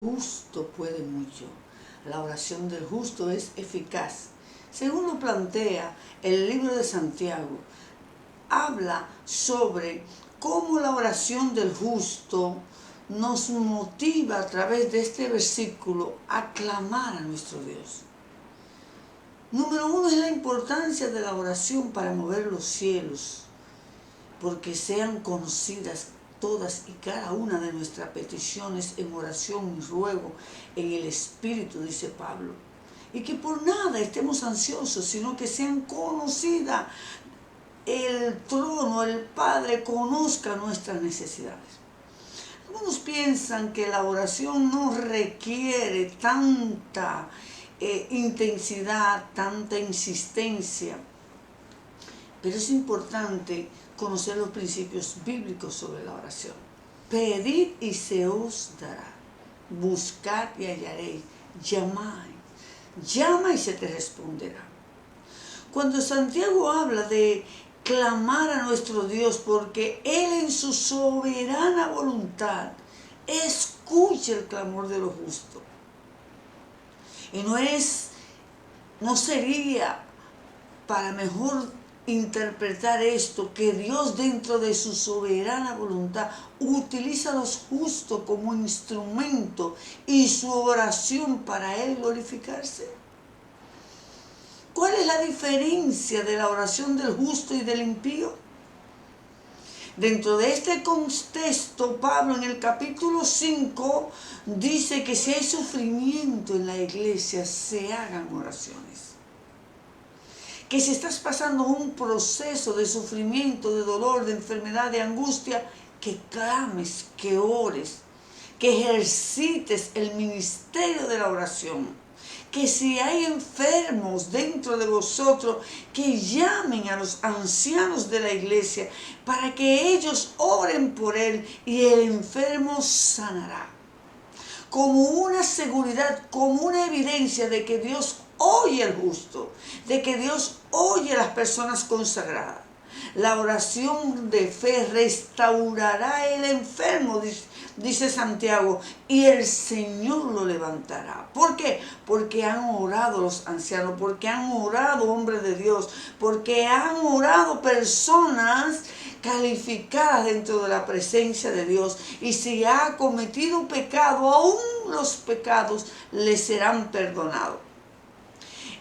Justo puede mucho. La oración del justo es eficaz. Según lo plantea el libro de Santiago, habla sobre cómo la oración del justo nos motiva a través de este versículo a clamar a nuestro Dios. Número uno es la importancia de la oración para mover los cielos, porque sean conocidas todas y cada una de nuestras peticiones en oración y ruego en el Espíritu, dice Pablo. Y que por nada estemos ansiosos, sino que sean conocidas. El trono, el Padre, conozca nuestras necesidades. Algunos piensan que la oración no requiere tanta intensidad, tanta insistencia, pero es importante conocer los principios bíblicos sobre la oración. Pedid y se os dará, buscad y hallaréis, llamad, llama y se te responderá. Cuando Santiago habla de clamar a nuestro Dios, porque Él en su soberana voluntad escucha el clamor de los justos. Y no sería para mejor interpretar esto, que Dios dentro de su soberana voluntad utiliza a los justos como instrumento y su oración para Él glorificarse. ¿Cuál es la diferencia de la oración del justo y del impío? Dentro de este contexto, Pablo en el capítulo 5 dice que si hay sufrimiento en la iglesia, se hagan oraciones. Que si estás pasando un proceso de sufrimiento, de dolor, de enfermedad, de angustia, que clames, que ores, que ejercites el ministerio de la oración. Que si hay enfermos dentro de vosotros, que llamen a los ancianos de la iglesia para que ellos oren por él y el enfermo sanará. Como una seguridad, como una evidencia de que Dios oye al justo, de que Dios oye a las personas consagradas. La oración de fe restaurará el enfermo, dice Santiago, y el Señor lo levantará. ¿Por qué? Porque han orado los ancianos, porque han orado hombres de Dios, porque han orado personas calificadas dentro de la presencia de Dios. Y si ha cometido pecado, aún los pecados le serán perdonados.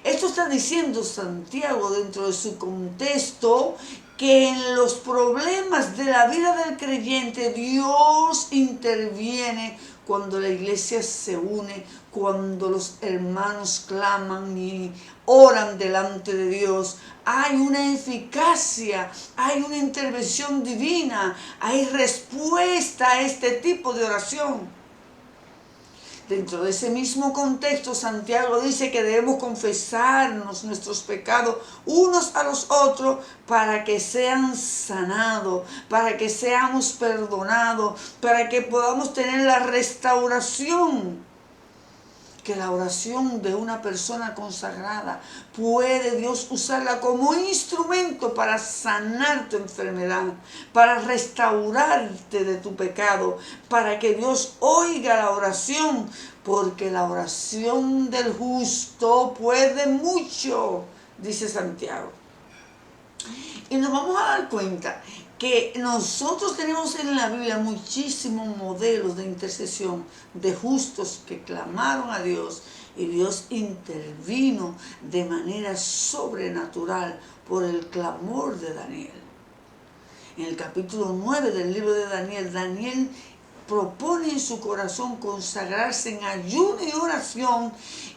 Esto está diciendo Santiago dentro de su contexto, que en los problemas de la vida del creyente Dios interviene cuando la iglesia se une, cuando los hermanos claman y oran delante de Dios. Hay una eficacia, hay una intervención divina, hay respuesta a este tipo de oración. Dentro de ese mismo contexto, Santiago dice que debemos confesarnos nuestros pecados unos a los otros para que sean sanados, para que seamos perdonados, para que podamos tener la restauración. Que la oración de una persona consagrada puede Dios usarla como instrumento para sanar tu enfermedad, para restaurarte de tu pecado, para que Dios oiga la oración, porque la oración del justo puede mucho, dice Santiago. Y nos vamos a dar cuenta que nosotros tenemos en la Biblia muchísimos modelos de intercesión de justos que clamaron a Dios y Dios intervino de manera sobrenatural por el clamor de Daniel. En el capítulo 9 del libro de Daniel, Daniel propone en su corazón consagrarse en ayuno y oración,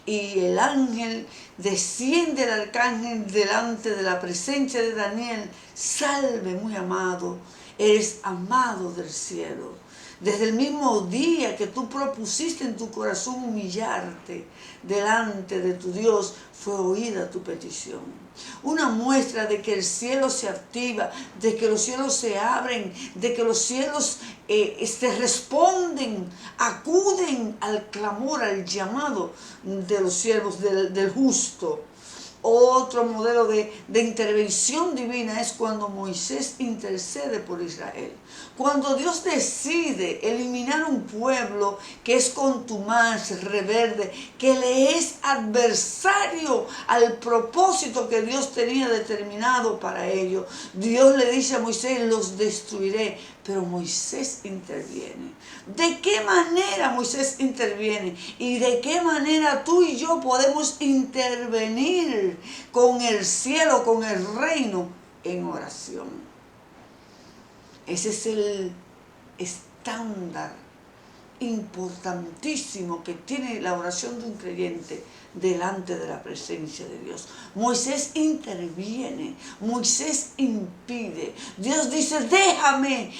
y el ángel desciende, el arcángel, delante de la presencia de Daniel. Salve, muy amado, eres amado del cielo. Desde el mismo día que tú propusiste en tu corazón humillarte delante de tu Dios, fue oída tu petición. Una muestra de que el cielo se activa, de que los cielos se abren, de que los cielos responden, acuden al clamor, al llamado de los siervos del justo. Otro modelo de intervención divina es cuando Moisés intercede por Israel. Cuando Dios decide eliminar un pueblo que es contumaz, rebelde, que le es adversario al propósito que Dios tenía determinado para ellos, Dios le dice a Moisés: los destruiré. Pero Moisés interviene. ¿De qué manera Moisés interviene? ¿Y de qué manera tú y yo podemos intervenir con el cielo, con el reino? En oración. Ese es el estándar importantísimo que tiene la oración de un creyente delante de la presencia de Dios. Moisés interviene, Moisés impide. Dios dice: déjame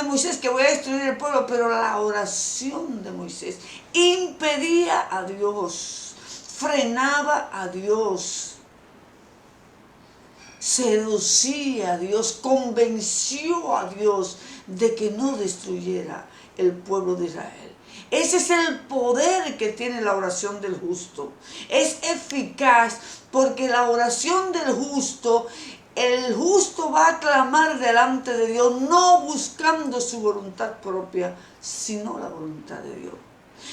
Moisés, que voy a destruir el pueblo. Pero la oración de Moisés impedía a Dios, frenaba a Dios, seducía a Dios, convenció a Dios de que no destruyera el pueblo de Israel. Ese es el poder que tiene la oración del justo. Es eficaz porque la oración del justo, el justo va a clamar delante de Dios, no buscando su voluntad propia, sino la voluntad de Dios.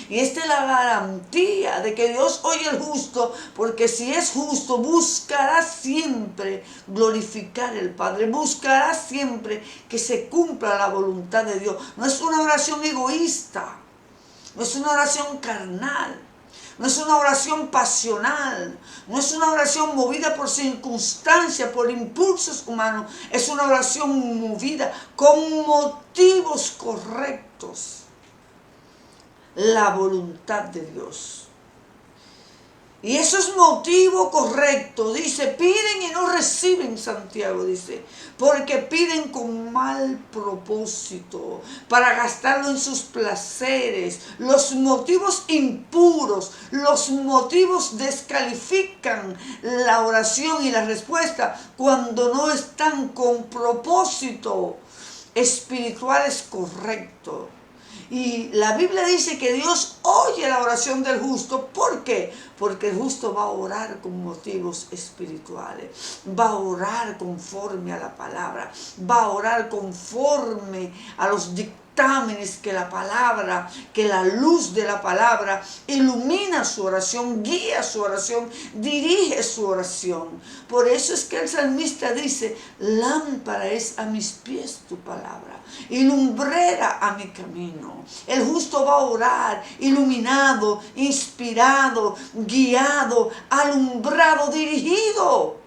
Y esta es la garantía de que Dios oye al justo, porque si es justo, buscará siempre glorificar al Padre, buscará siempre que se cumpla la voluntad de Dios. No es una oración egoísta, no es una oración carnal, no es una oración pasional, no es una oración movida por circunstancias, por impulsos humanos. Es una oración movida con motivos correctos. La voluntad de Dios. Y eso es motivo correcto. Dice: piden y no reciben, Santiago dice, porque piden con mal propósito, para gastarlo en sus placeres. Los motivos impuros, los motivos descalifican la oración y la respuesta cuando no están con propósito espirituales correctos. Y la Biblia dice que Dios oye la oración del justo. ¿Por qué? Porque el justo va a orar con motivos espirituales, va a orar conforme a la palabra, va a orar conforme a los dictámenes que la palabra, que la luz de la palabra ilumina su oración, guía su oración, dirige su oración. Por eso es que el salmista dice: lámpara es a mis pies tu palabra y lumbrera a mi camino. El justo va a orar iluminado, inspirado, guiado, alumbrado, dirigido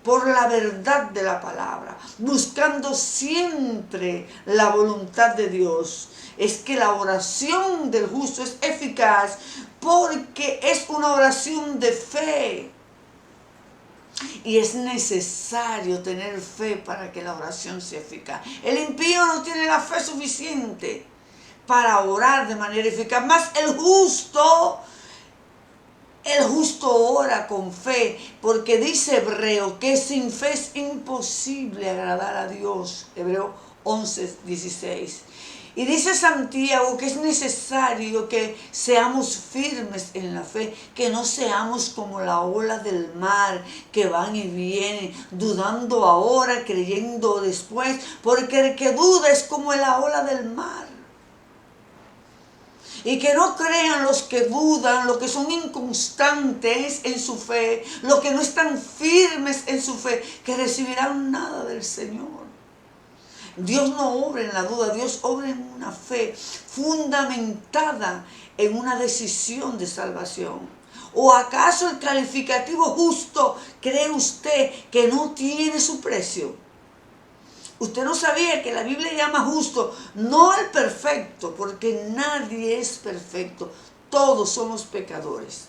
por la verdad de la palabra, buscando siempre la voluntad de Dios. Es que la oración del justo es eficaz porque es una oración de fe. Y es necesario tener fe para que la oración sea eficaz. El impío no tiene la fe suficiente para orar de manera eficaz. Más el justo ora con fe, porque dice Hebreo que sin fe es imposible agradar a Dios. Hebreo 11:16. Y dice Santiago que es necesario que seamos firmes en la fe, que no seamos como la ola del mar, que van y vienen, dudando ahora, creyendo después, porque el que duda es como la ola del mar. Y que no crean los que dudan, los que son inconstantes en su fe, los que no están firmes en su fe, que recibirán nada del Señor. Dios no obra en la duda, Dios obra en una fe fundamentada en una decisión de salvación. ¿O acaso el calificativo justo cree usted que no tiene su precio? Usted no sabía que la Biblia llama justo no al perfecto, porque nadie es perfecto, todos somos pecadores.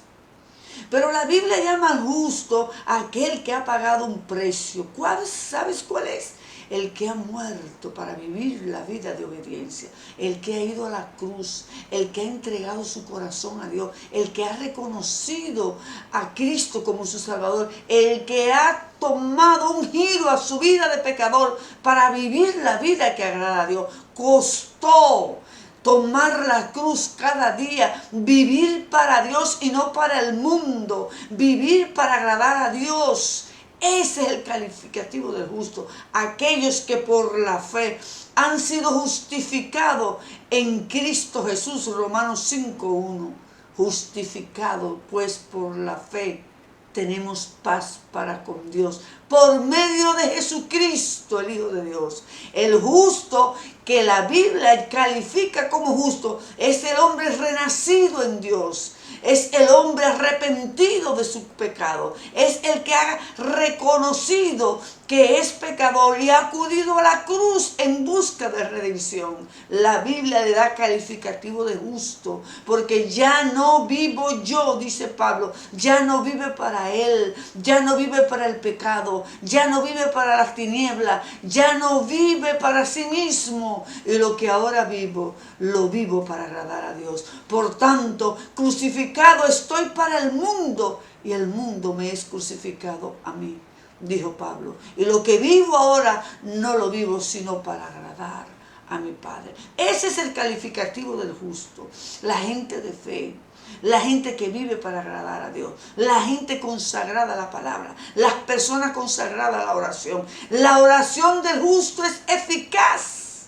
Pero la Biblia llama al justo a aquel que ha pagado un precio. ¿Sabes cuál es? El que ha muerto para vivir la vida de obediencia, el que ha ido a la cruz, el que ha entregado su corazón a Dios, el que ha reconocido a Cristo como su Salvador, el que ha tomado un giro a su vida de pecador para vivir la vida que agrada a Dios. Costó tomar la cruz cada día, vivir para Dios y no para el mundo, vivir para agradar a Dios. Ese es el calificativo del justo. Aquellos que por la fe han sido justificados en Cristo Jesús, Romanos 5:1. Justificado pues por la fe, tenemos paz para con Dios por medio de Jesucristo, el Hijo de Dios. El justo que la Biblia califica como justo es el hombre renacido en Dios. Es el hombre arrepentido de su pecado. Es el que ha reconocido que es pecador y ha acudido a la cruz en busca de redención. La Biblia le da calificativo de justo, porque ya no vivo yo, dice Pablo, ya no vive para él, ya no vive para el pecado, ya no vive para las tinieblas, ya no vive para sí mismo. Y lo que ahora vivo, lo vivo para agradar a Dios. Por tanto, crucificado estoy para el mundo y el mundo me es crucificado a mí, dijo Pablo. Y lo que vivo ahora no lo vivo sino para agradar a mi Padre. Ese es el calificativo del justo. La gente de fe, la gente que vive para agradar a Dios, la gente consagrada a la palabra, las personas consagradas a la oración. La oración del justo es eficaz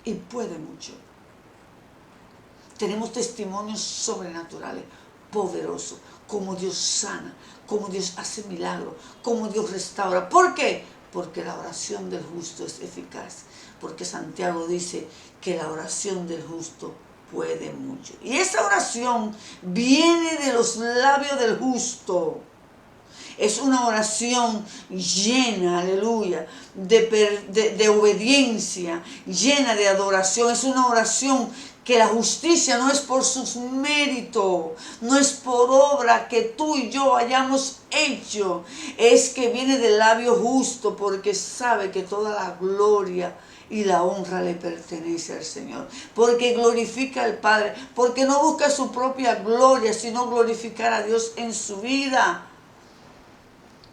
y puede mucho. Tenemos testimonios sobrenaturales, poderosos, como Dios sana, como Dios hace milagros, como Dios restaura. ¿Por qué? Porque la oración del justo es eficaz. Porque Santiago dice que la oración del justo puede mucho. Y esa oración viene de los labios del justo. Es una oración llena, aleluya, de obediencia, llena de adoración. Es una oración que la justicia no es por sus méritos, no es por obra que tú y yo hayamos hecho. Es que viene del labio justo porque sabe que toda la gloria y la honra le pertenece al Señor, porque glorifica al Padre, porque no busca su propia gloria, sino glorificar a Dios en su vida.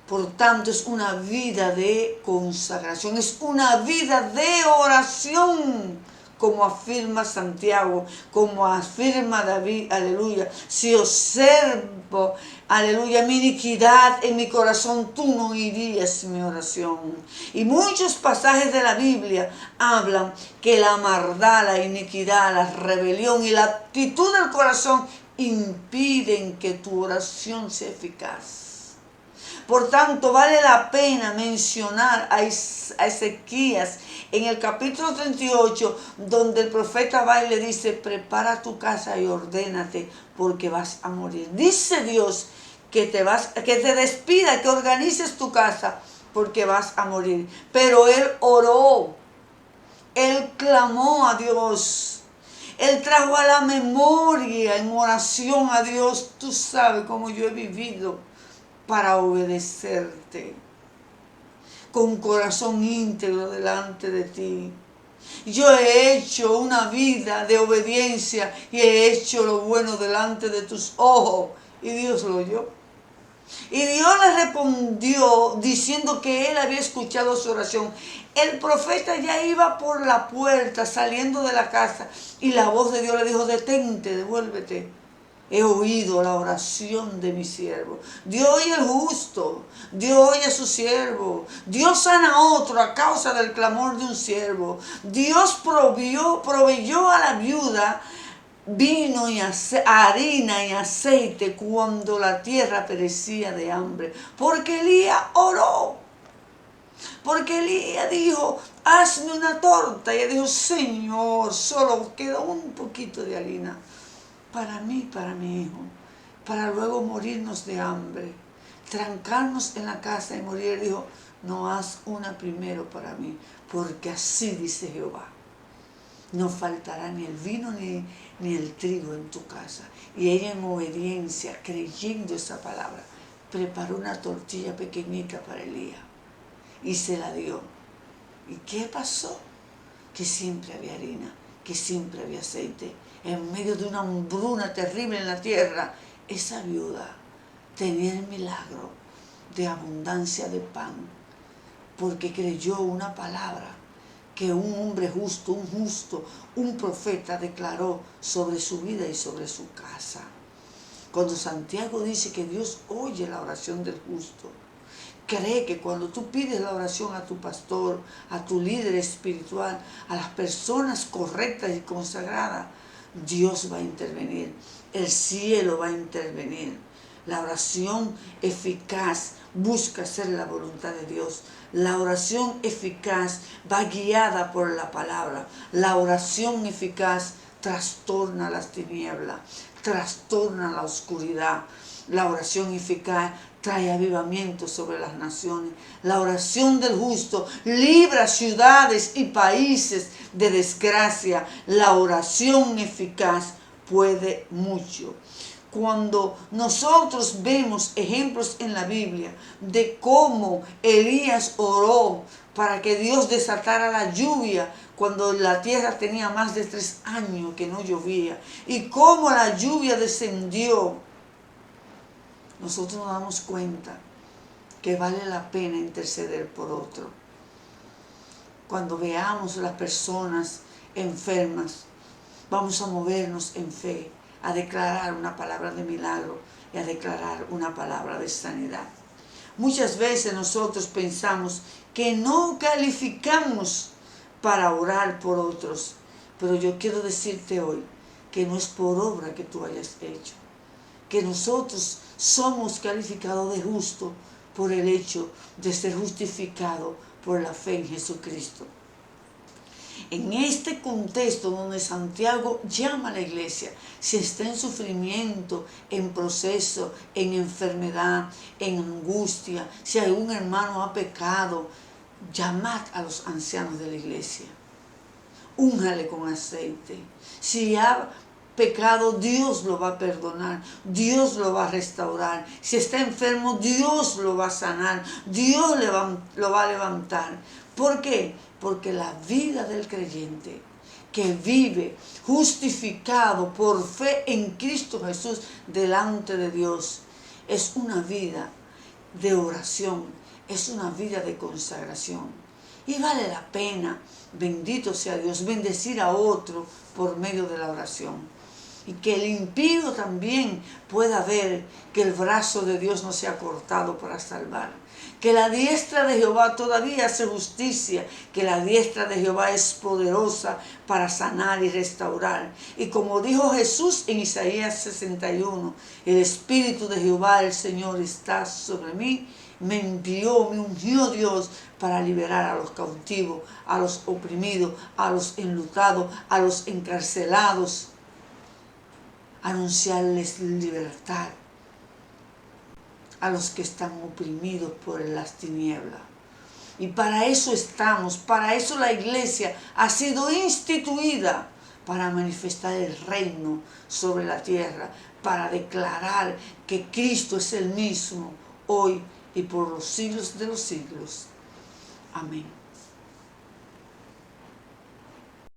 Por tanto, es una vida de consagración, es una vida de oración, como afirma Santiago, como afirma David, aleluya. Si observo, aleluya, mi iniquidad en mi corazón, tú no irías mi oración. Y muchos pasajes de la Biblia hablan que la maldad, la iniquidad, la rebelión y la actitud del corazón impiden que tu oración sea eficaz. Por tanto, vale la pena mencionar a Ezequías en el capítulo 38, donde el profeta va y le dice, prepara tu casa y ordénate, porque vas a morir. Dice Dios que te despida, que organices tu casa, porque vas a morir. Pero él oró, él clamó a Dios. Él trajo a la memoria en oración a Dios. Tú sabes cómo yo he vivido para obedecerte con un corazón íntegro delante de ti. Yo he hecho una vida de obediencia y he hecho lo bueno delante de tus ojos. Y Dios lo oyó. Y Dios le respondió diciendo que él había escuchado su oración. El profeta ya iba por la puerta saliendo de la casa y la voz de Dios le dijo, detente, devuélvete. He oído la oración de mi siervo. Dios oye al justo, Dios oye a su siervo. Dios sana a otro a causa del clamor de un siervo. Dios proveyó a la viuda vino y harina y aceite cuando la tierra perecía de hambre. Porque Elías oró. Porque Elías dijo, hazme una torta. Y él dijo, Señor, solo queda un poquito de harina para mí, para mi hijo, para luego morirnos de hambre, trancarnos en la casa y morir. Él dijo, no, haz una primero para mí, porque así dice Jehová, no faltará ni el vino ni el trigo en tu casa. Y ella en obediencia, creyendo esa palabra, preparó una tortilla pequeñita para Elías y se la dio. ¿Y qué pasó? Que siempre había harina, que siempre había aceite. En medio de una hambruna terrible en la tierra, esa viuda tenía el milagro de abundancia de pan, porque creyó una palabra que un hombre justo, un profeta declaró sobre su vida y sobre su casa. Cuando Santiago dice que Dios oye la oración del justo, cree que cuando tú pides la oración a tu pastor, a tu líder espiritual, a las personas correctas y consagradas, Dios va a intervenir, el cielo va a intervenir. La oración eficaz busca hacer la voluntad de Dios. La oración eficaz va guiada por la palabra. La oración eficaz trastorna las tinieblas, trastorna la oscuridad. La oración eficaz trae avivamiento sobre las naciones. La oración del justo libra ciudades y países de desgracia. La oración eficaz puede mucho. Cuando nosotros vemos ejemplos en la Biblia de cómo Elías oró para que Dios desatara la lluvia cuando la tierra tenía más de 3 años que no llovía, y cómo la lluvia descendió, nosotros nos damos cuenta que vale la pena interceder por otro. Cuando veamos las personas enfermas, vamos a movernos en fe, a declarar una palabra de milagro y a declarar una palabra de sanidad. Muchas veces nosotros pensamos que no calificamos para orar por otros, pero yo quiero decirte hoy que no es por obra que tú hayas hecho, que nosotros somos calificados de justo por el hecho de ser justificados por la fe en Jesucristo. En este contexto donde Santiago llama a la iglesia, si está en sufrimiento, en proceso, en enfermedad, en angustia, si algún hermano ha pecado, llamad a los ancianos de la iglesia, úngale con aceite. Si ha pecado, Dios lo va a perdonar, Dios lo va a restaurar. Si está enfermo, Dios lo va a sanar, Dios lo va a levantar. ¿Por qué? Porque la vida del creyente que vive justificado por fe en Cristo Jesús delante de Dios es una vida de oración, es una vida de consagración. Y vale la pena, bendito sea Dios, bendecir a otro por medio de la oración. Y que el impío también pueda ver que el brazo de Dios no se ha cortado para salvar. Que la diestra de Jehová todavía hace justicia, que la diestra de Jehová es poderosa para sanar y restaurar. Y como dijo Jesús en Isaías 61, el Espíritu de Jehová, el Señor, está sobre mí. Me envió, me ungió Dios para liberar a los cautivos, a los oprimidos, a los enlutados, a los encarcelados, anunciarles libertad a los que están oprimidos por las tinieblas. Y para eso estamos, para eso la iglesia ha sido instituida, para manifestar el reino sobre la tierra, para declarar que Cristo es el mismo hoy y por los siglos de los siglos. Amén.